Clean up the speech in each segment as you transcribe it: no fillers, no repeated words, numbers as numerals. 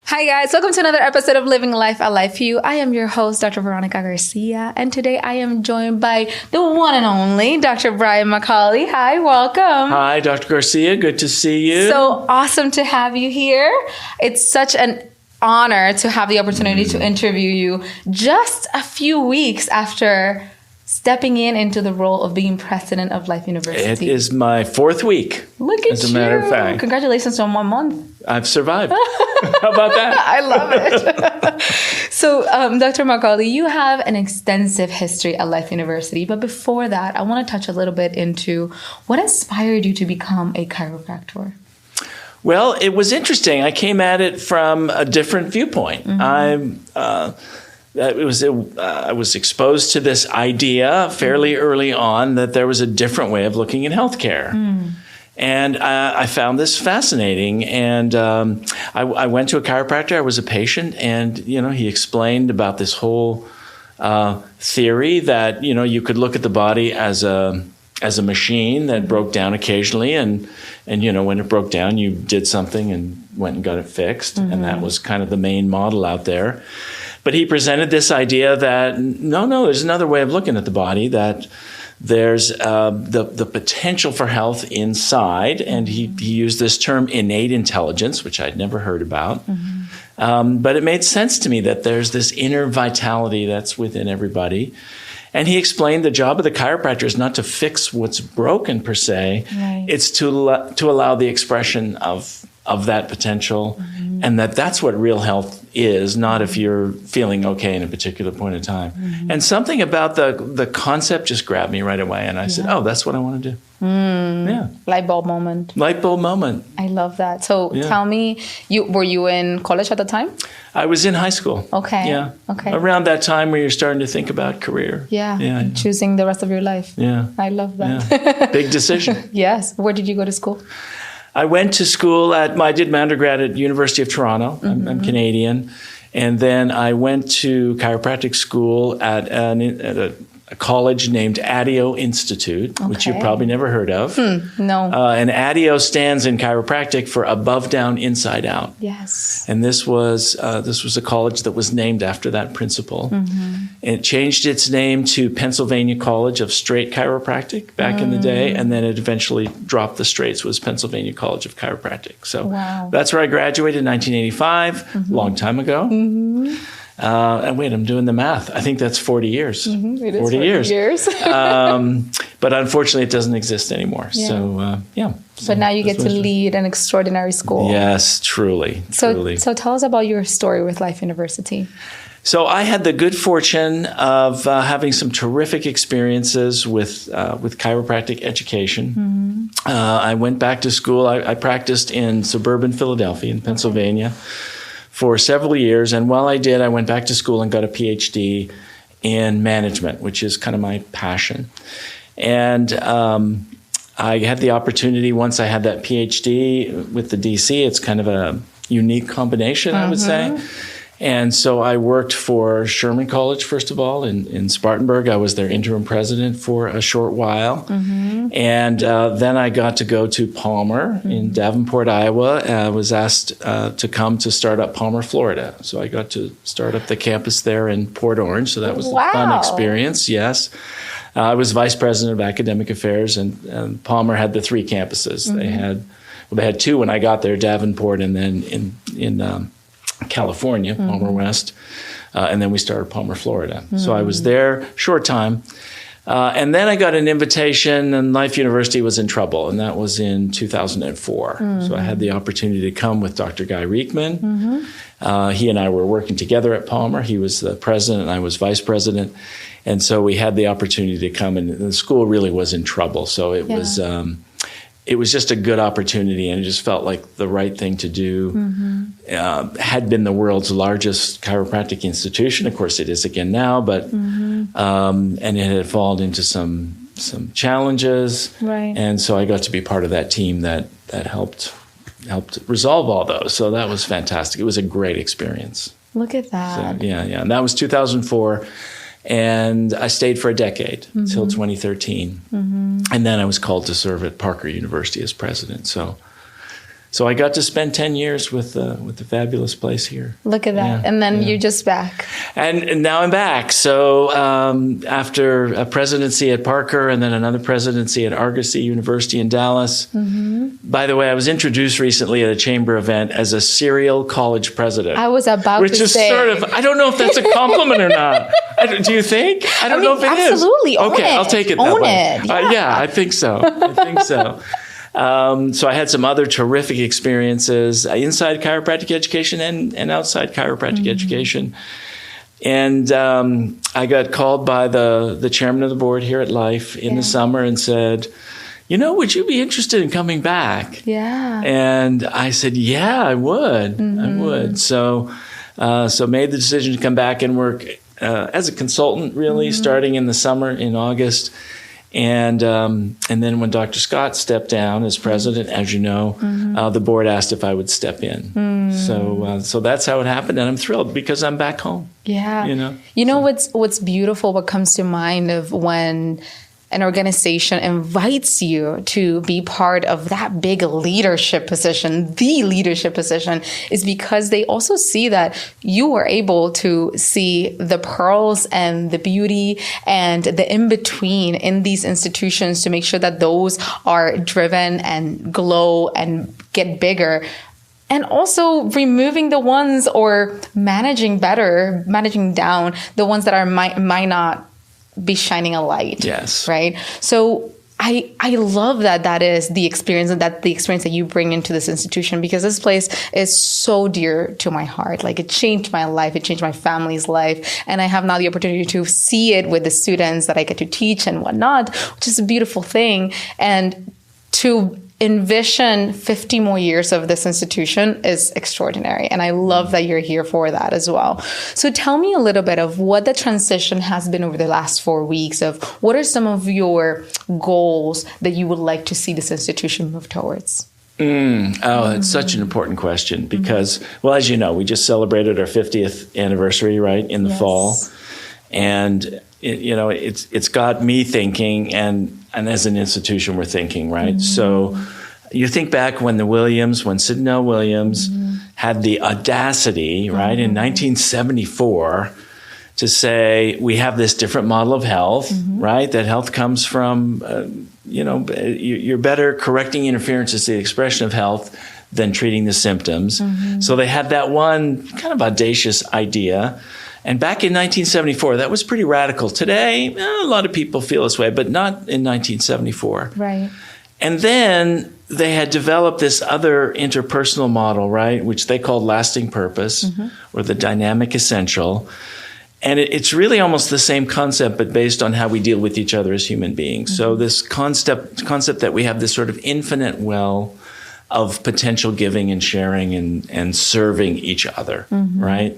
Hi guys, welcome to another episode of Living Life at Life.edu. I am your host, Dr. Veronica Garcia, and today I am joined by the one and only Dr. Brian McAulay. Hi, welcome. Hi, Dr. Garcia. Good to see you. So awesome to have you here. It's such an honor to have the opportunity to interview you just a few weeks after stepping into the role of being president of Life University. It is my fourth week. Look at you. As a matter of fact. Congratulations on 1 month. I've survived. How about that? I love it. So, Dr. McAulay, you have an extensive history at Life University. But before that, I want to touch a little bit into what inspired you to become a chiropractor. Well, it was interesting. I came at it from a different viewpoint. I was exposed to this idea fairly early on that there was a different way of looking at healthcare. And I found this fascinating. And I went to a chiropractor. I was a patient. And, he explained about this whole theory that, you could look at the body as a machine that broke down occasionally. And when it broke down, you did something and went and got it fixed. And that was kind of the main model out there. But he presented this idea that, no, there's another way of looking at the body, that there's the potential for health inside. And he used this term innate intelligence, which I'd never heard about. But it made sense to me that there's this inner vitality that's within everybody. And he explained the job of the chiropractor is not to fix what's broken per se. Right. It's to allow the expression of that potential, and that's what real health is, not if you're feeling okay in a particular point in time. And something about the concept just grabbed me right away, and I said, oh, that's what I want to do. Light bulb moment. Light bulb moment. I love that. So tell me, were you in college at the time? I was in high school. Okay. Yeah. Okay. Around that time where you're starting to think about career. Yeah. Choosing the rest of your life. Yeah. I love that. Yeah. Big decision. Yes. Where did you go to school? I went to school I did my undergrad at University of Toronto. I'm Canadian. And then I went to chiropractic school at a college named ADIO Institute, which you probably never heard of. No. And ADIO stands in chiropractic for above, down, inside out. Yes. And this was a college that was named after that principle. It changed its name to Pennsylvania College of Straight Chiropractic back in the day, and then it eventually dropped the straights, was Pennsylvania College of Chiropractic. So that's where I graduated in 1985, long time ago. And wait, I'm doing the math. I think that's 40 years. It is 40 years. But unfortunately, it doesn't exist anymore. Yeah. So, But now you get to lead an extraordinary school. Yes, truly. So tell us about your story with Life University. So I had the good fortune of having some terrific experiences with chiropractic education. I went back to school. I practiced in suburban Philadelphia in Pennsylvania for several years. And while I did, I went back to school and got a PhD in management, which is kind of my passion. And I had the opportunity, once I had that PhD with the DC, it's kind of a unique combination, I would say. And so I worked for Sherman College, first of all, in Spartanburg. I was their interim president for a short while. And then I got to go to Palmer in Davenport, Iowa. I was asked to come to start up Palmer, Florida. So I got to start up the campus there in Port Orange. So that was a fun experience, yes. I was vice president of academic affairs, and Palmer had the 3 campuses. They had 2 when I got there, Davenport, and then in California, Palmer West, and then we started Palmer, Florida. So I was there short time. And then I got an invitation, and Life University was in trouble, and that was in 2004. So I had the opportunity to come with Dr. Guy Reekman. He and I were working together at Palmer. He was the president, and I was vice president. And so we had the opportunity to come, and the school really was in trouble. So it was just a good opportunity, and it just felt like the right thing to do. Had been the world's largest chiropractic institution. Of course, it is again now, but and it had fallen into some challenges. Right. And so I got to be part of that team that helped resolve all those. So that was fantastic. It was a great experience. Look at that. So, yeah. And that was 2004. And I stayed for a decade until 2013. And then I was called to serve at Parker University as president. So So I got to spend 10 years with the fabulous place here. Look at that. Yeah, and then you're just back. And now I'm back. So after a presidency at Parker and then another presidency at Argosy University in Dallas. By the way, I was introduced recently at a chamber event as a serial college president. I was about to say. Which is sort of, I don't know if that's a compliment or not. Do you think? I don't know if it absolutely. is. Absolutely. Okay, I'll take it that Own way. it. Yeah. I think so. So I had some other terrific experiences inside chiropractic education and outside chiropractic education. And I got called by the chairman of the board here at Life in the summer and said, would you be interested in coming back? Yeah. And I said, yeah, I would. I would. So made the decision to come back and work as a consultant, really, starting in the summer in August. And then when Dr. Scott stepped down as president, as you know, the board asked if I would step in. So that's how it happened, and I'm thrilled because I'm back home. Yeah. What's beautiful, what comes to mind of when an organization invites you to be part of that big leadership position, the leadership position, is because they also see that you are able to see the pearls and the beauty and the in-between in these institutions to make sure that those are driven and glow and get bigger. And also removing the ones or managing down the ones that might not be shining a light. Yes. Right. So I love that is the experience that you bring into this institution, because this place is so dear to my heart. Like, it changed my life. It changed my family's life. And I have now the opportunity to see it with the students that I get to teach and whatnot, which is a beautiful thing. And to envision 50 more years of this institution is extraordinary. And I love that you're here for that as well. So tell me a little bit of what the transition has been over the last 4 weeks, of what are some of your goals that you would like to see this institution move towards? It's such an important question because, well, as you know, we just celebrated our 50th anniversary, right, in the fall. And it's got me thinking, and as an institution, we're thinking, right? So you think back when Sidnell Williams had the audacity, right, in 1974 to say, we have this different model of health, right? That health comes from, you're better correcting interferences to the expression of health than treating the symptoms. So they had that one kind of audacious idea. And back in 1974, that was pretty radical. Today, a lot of people feel this way, but not in 1974. Right. And then they had developed this other interpersonal model, right, which they called lasting purpose, or the dynamic essential. And it's really almost the same concept, but based on how we deal with each other as human beings. So this concept that we have this sort of infinite well of potential giving and sharing and serving each other, right?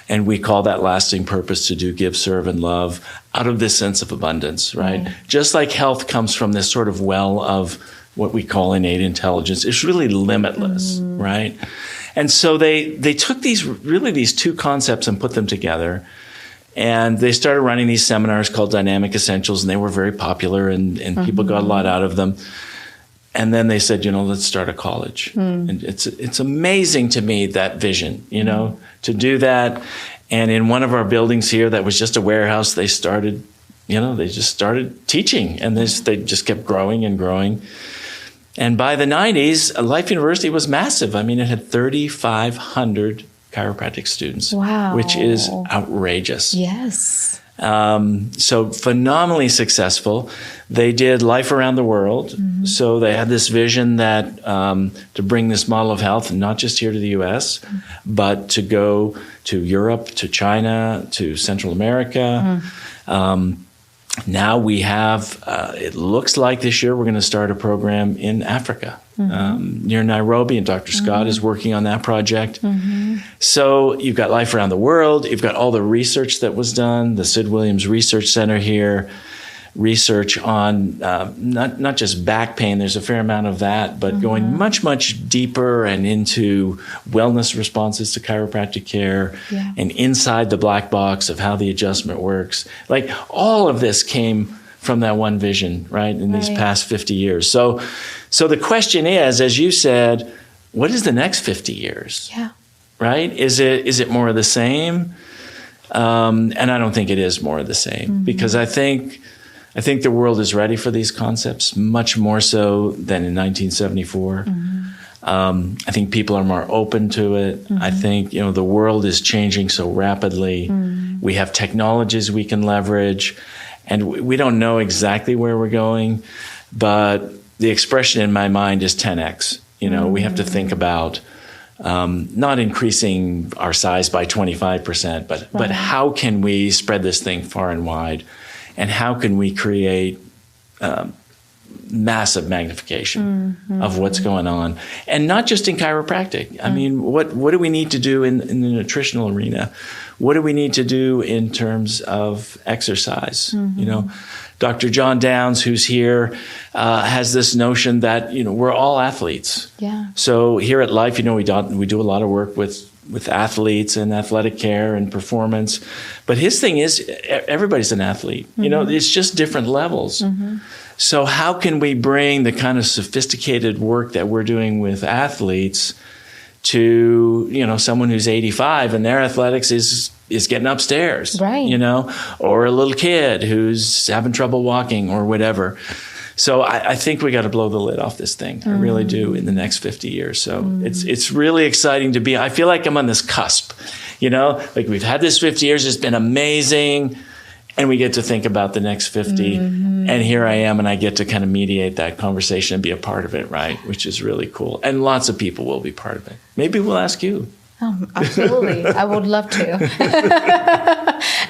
And we call that lasting purpose, to do, give, serve, and love, out of this sense of abundance, right? Just like health comes from this sort of well of what we call innate intelligence. It's really limitless, right? And so they took these two concepts and put them together. And they started running these seminars called Dynamic Essentials, and they were very popular, and people got a lot out of them. And then they said, let's start a college. And it's amazing to me, that vision, to do that. And in one of our buildings here that was just a warehouse, they started teaching, and they just kept growing and growing. And by the 90s, Life University was massive. I mean, it had 3,500 chiropractic students, which is outrageous. Yes. So phenomenally successful. They did Life around the world. So they had this vision that to bring this model of health, not just here to the U.S., but to go to Europe, to China, to Central America. Now we have, it looks like this year we're going to start a program in Africa, near Nairobi, and Dr. Scott is working on that project. So you've got Life around the world. You've got all the research that was done, the Sid Williams Research Center here, research on not just back pain, there's a fair amount of that, but going much, much deeper and into wellness responses to chiropractic care and inside the black box of how the adjustment works. Like, all of this came from that one vision, right, in these past 50 years. So the question is, as you said, what is the next 50 years? Yeah. Right? Is it more of the same? And I don't think it is more of the same, because I think the world is ready for these concepts much more so than in 1974. I think people are more open to it. I think, the world is changing so rapidly. We have technologies we can leverage, and we don't know exactly where we're going, but the expression in my mind is 10x. We have to think about not increasing our size by 25%, but how can we spread this thing far and wide, and how can we create massive magnification of what's going on, and not just in chiropractic. I mean, what do we need to do in the nutritional arena? What do we need to do in terms of exercise? Dr. John Downs, who's here, has this notion that we're all athletes. Yeah. So here at Life, we do a lot of work with athletes and athletic care and performance. But his thing is everybody's an athlete. It's just different levels. So how can we bring the kind of sophisticated work that we're doing with athletes to, someone who's 85 and their athletics is getting upstairs, right? Or a little kid who's having trouble walking or whatever. So I think we got to blow the lid off this thing. I really do, in the next 50 years. So it's really exciting to be. I feel like I'm on this cusp, like we've had this 50 years. It's been amazing. And we get to think about the next 50. And here I am, and I get to kind of mediate that conversation and be a part of it, right? Which is really cool. And lots of people will be part of it. Maybe we'll ask you. Oh, absolutely. I would love to.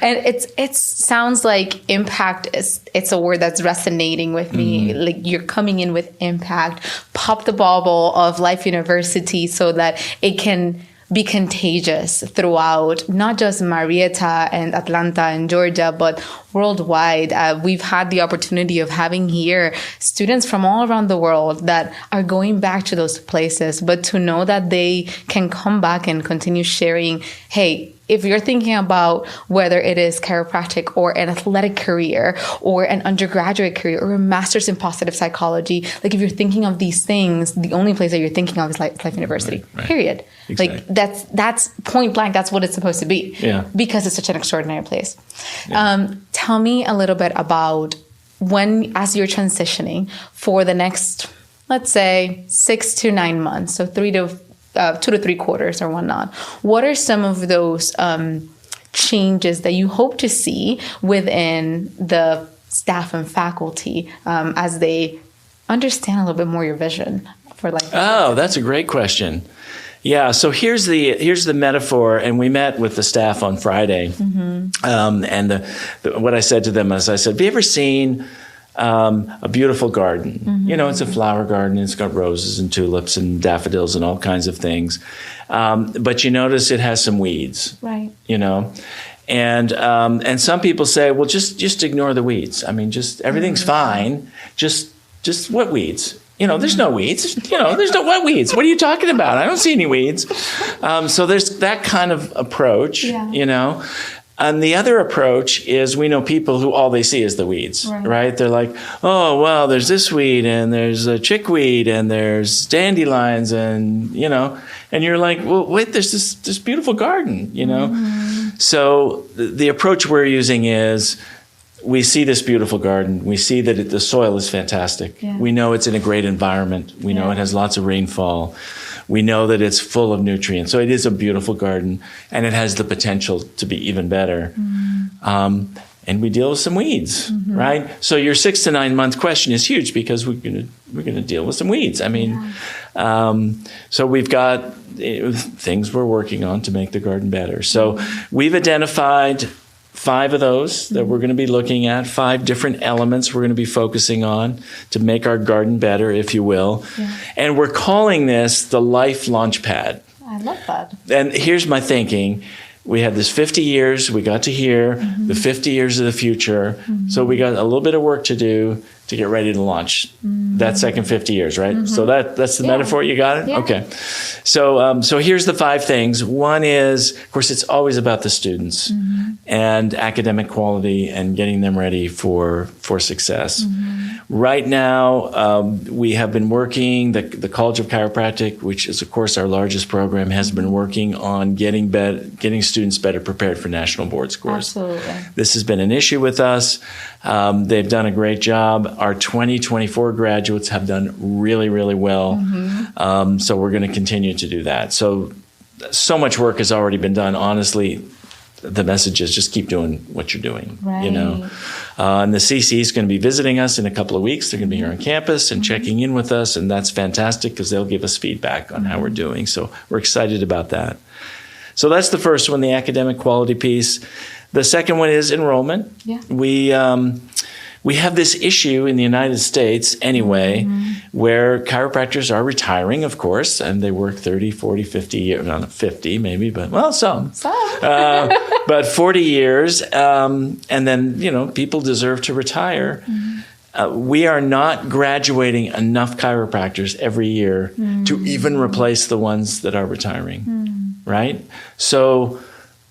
And it sounds like impact it's a word that's resonating with me. Like you're coming in with impact. Pop the bubble of Life University so that it can be contagious throughout not just Marietta and Atlanta and Georgia, but worldwide. We've had the opportunity of having here students from all around the world that are going back to those places, but to know that they can come back and continue sharing, hey, if you're thinking about whether it is chiropractic or an athletic career or an undergraduate career or a master's in positive psychology, like if you're thinking of these things, the only place that you're thinking of is Life University, period. Exactly. Like that's point blank. That's what it's supposed to be, because it's such an extraordinary place. Tell me a little bit about as you're transitioning for the next, let's say 6 to 9 months. So 2 to 3 quarters or whatnot. What are some of those changes that you hope to see within the staff and faculty as they understand a little bit more your vision for life? Oh, that's a great question. Yeah, so here's the metaphor, and we met with the staff on Friday, and what I said to them is, I said, have you ever seen a beautiful garden? It's a flower garden. It's got roses and tulips and daffodils and all kinds of things. But you notice it has some weeds, right? And some people say, well, just ignore the weeds. I mean, just everything's fine. Just what weeds? There's no weeds. There's no what weeds. What are you talking about? I don't see any weeds. So there's that kind of approach, And the other approach is, we know people who all they see is the weeds, right? They're like, oh, well, there's this weed, and there's a chickweed, and there's dandelions, and you're like, well, wait, there's this beautiful garden, So the approach we're using is, we see this beautiful garden. We see that the soil is fantastic. Yeah. We know it's in a great environment. We know it has lots of rainfall. We know that it's full of nutrients. So it is a beautiful garden, and it has the potential to be even better. And we deal with some weeds, right? So your 6 to 9 month question is huge, because we're gonna deal with some weeds. I mean, so we've got things we're working on to make the garden better. So we've identified 5 of those that we're going to be looking at, 5 different elements we're going to be focusing on to make our garden better, if you will. And we're calling this the Life Launchpad. I love that. And here's my thinking. We had this 50 years, we got to here, the 50 years of the future. So we got a little bit of work to do to get ready to launch that second 50 years, right? So that's the metaphor. You got it? Yeah. Okay. So here's the 5 things. One is, of course, it's always about the students and academic quality and getting them ready for success. Right now, we have been working, the College of Chiropractic, which is, of course, our largest program, has been working on getting students better prepared for national board scores. Absolutely. This has been an issue with us. They've done a great job. Our 2024 graduates have done really, really well. So we're going to continue to do that. So much work has already been done. Honestly, the message is just keep doing what you're doing, right. And the CC is going to be visiting us in a couple of weeks. They're going to be here on campus and checking in with us, and that's fantastic because they'll give us feedback on how we're doing. So we're excited about that. So that's the first one, the academic quality piece. The second one is enrollment. Yeah. We have this issue in the United States anyway, where chiropractors are retiring, of course, and they work 30, 40, 50 years, not 50 maybe, but well, some. But 40 years, and then, people deserve to retire. We are not graduating enough chiropractors every year to even replace the ones that are retiring, right? So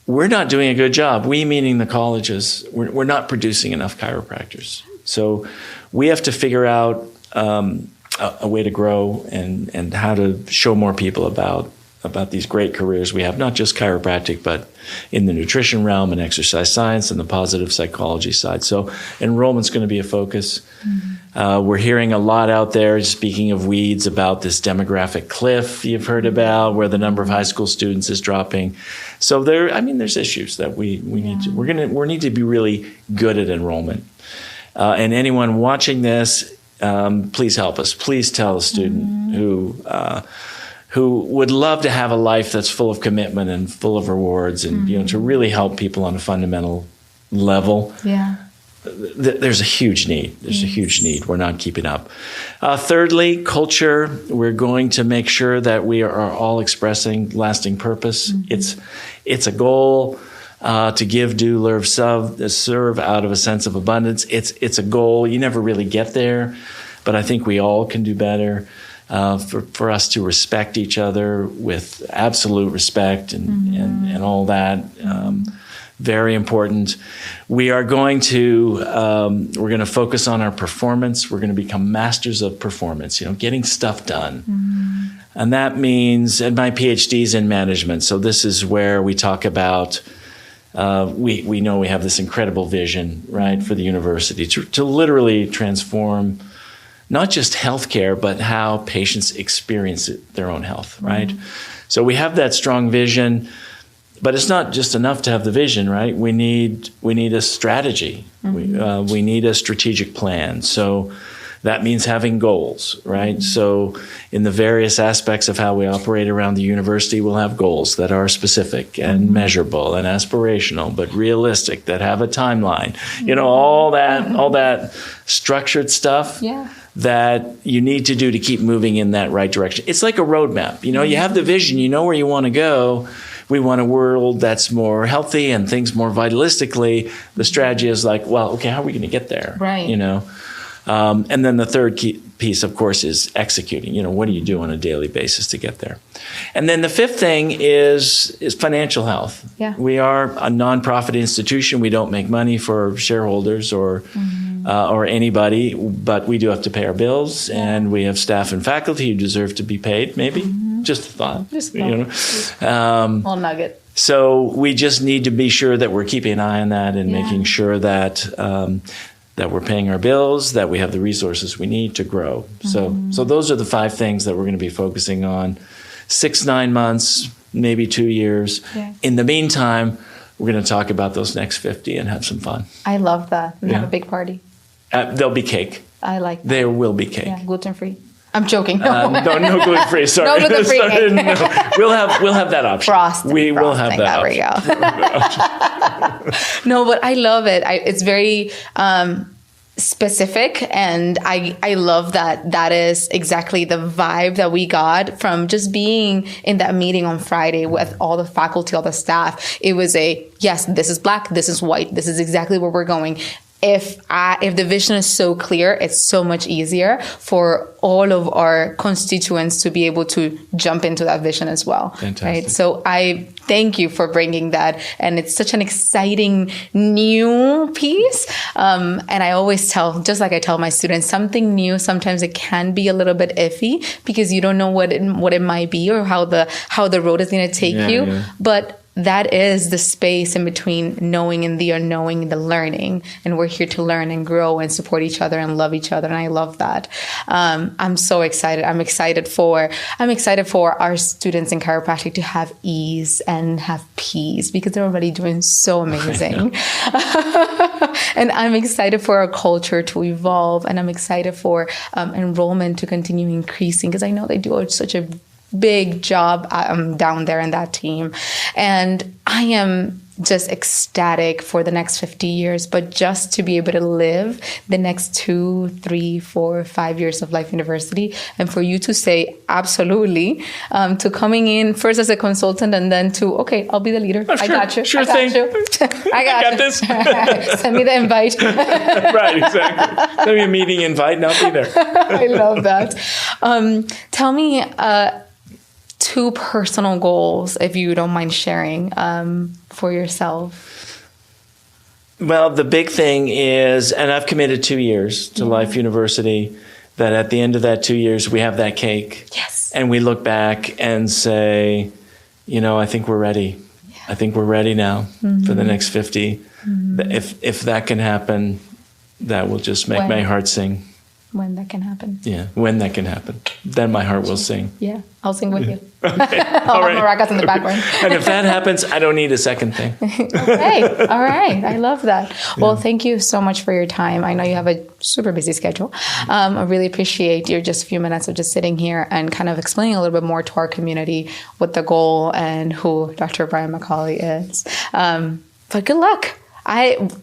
we're not doing a good job. We, meaning the colleges, we're not producing enough chiropractors. So we have to figure out a way to grow and how to show more people about these great careers we have, not just chiropractic, but in the nutrition realm and exercise science and the positive psychology side. So enrollment's going to be a focus. We're hearing a lot out there, speaking of weeds, about this demographic cliff you've heard about, where the number of high school students is dropping. So there's issues that we need to, we need to be really good at enrollment. And anyone watching this, please help us. Please tell a student who would love to have a life that's full of commitment and full of rewards, and to really help people on a fundamental level. Yeah. There's a huge need. There's a huge need. We're not keeping up. Thirdly, culture. We're going to make sure that we are all expressing lasting purpose. It's a goal to give, do, serve out of a sense of abundance. It's a goal. You never really get there, but I think we all can do better. For us to respect each other with absolute respect and all that. Very important. We are going to we're going to focus on our performance. We're going to become masters of performance, getting stuff done. And that means, and my PhD's in management, so this is where we talk about we know we have this incredible vision, right, for the university to literally transform not just healthcare, but how patients experience their own health, right? So we have that strong vision, but it's not just enough to have the vision, right? We need a strategy. We need a strategic plan. So that means having goals, right? So in the various aspects of how we operate around the university, we'll have goals that are specific and measurable and aspirational, but realistic, that have a timeline. All that structured stuff. Yeah. That you need to do to keep moving in that right direction. It's like a roadmap. You have the vision, you know where you want to go. We want a world that's more healthy and things more vitalistically. The strategy is like, well, okay, how are we going to get there? Right. And then the third key piece, of course, is executing. What do you do on a daily basis to get there? And then the fifth thing is financial health. Yeah. We are a nonprofit institution. We don't make money for shareholders or anybody, but we do have to pay our bills, and we have staff and faculty who deserve to be paid, maybe. Just a thought. Little nugget. So we just need to be sure that we're keeping an eye on that and making sure that that we're paying our bills, that we have the resources we need to grow. So those are the 5 things that we're going to be focusing on. 6-9 months, maybe 2 years. Yeah. In the meantime, we're going to talk about those next 50 and have some fun. I love that. We have a big party. There'll be cake. I like that. There will be cake. Yeah, gluten-free. I'm joking. No gluten-free. Sorry. No gluten-free cake. No. We'll have that option. Frosting. We will have that option. There we go. No, but I love it. It's very specific, and I love that is exactly the vibe that we got from just being in that meeting on Friday with all the faculty, all the staff. It was yes, this is black, this is white, this is exactly where we're going. if the vision is so clear, it's so much easier for all of our constituents to be able to jump into that vision as well. Fantastic. Right? So I thank you for bringing that. And it's such an exciting new piece. And I always tell, just like I tell my students, something new, sometimes it can be a little bit iffy because you don't know what it might be or how the road is going to take you. Yeah. But that is the space in between knowing and the unknowing, the learning. And we're here to learn and grow and support each other and love each other. And I love that. I'm so excited. I'm excited for our students in chiropractic to have ease and have peace because they're already doing so amazing. And I'm excited for our culture to evolve. And I'm excited for enrollment to continue increasing because I know they do such a big job down there in that team. And I am just ecstatic for the next 50 years, but just to be able to live the next 2, 3, 4, 5 years of Life University. And for you to say absolutely to coming in first as a consultant and then to, okay, I'll be the leader. Oh, sure. I got you. Sure I got thing. you. I got this. Send me the invite. Right, exactly. Send me a meeting invite and I'll be there. I love that. Tell me, 2 personal goals, if you don't mind sharing, for yourself. Well, the big thing is, and I've committed 2 years to Life University, that at the end of that 2 years, we have that cake. Yes. And we look back and say, I think we're ready. Yeah. I think we're ready now for the next 50. Mm-hmm. If that can happen, that will just make my heart sing. When that can happen. Yeah, when that can happen. Then my heart will sing. Yeah, I'll sing with you. Okay. I'll have maracas in the background. And if that happens, I don't need a second thing. Okay, all right. I love that. Well, thank you so much for your time. I know you have a super busy schedule. I really appreciate your just a few minutes of just sitting here and kind of explaining a little bit more to our community what the goal and who Dr. Brian McAulay is. But good luck.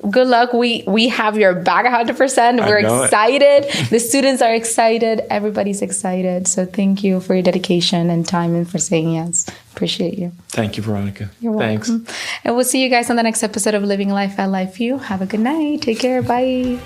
Good luck. We have your back 100%. We're excited. The students are excited. Everybody's excited. So thank you for your dedication and time and for saying yes. Appreciate you. Thank you, Veronica. You're welcome. Thanks. And we'll see you guys on the next episode of Living Life at LifeU. Have a good night. Take care. Bye.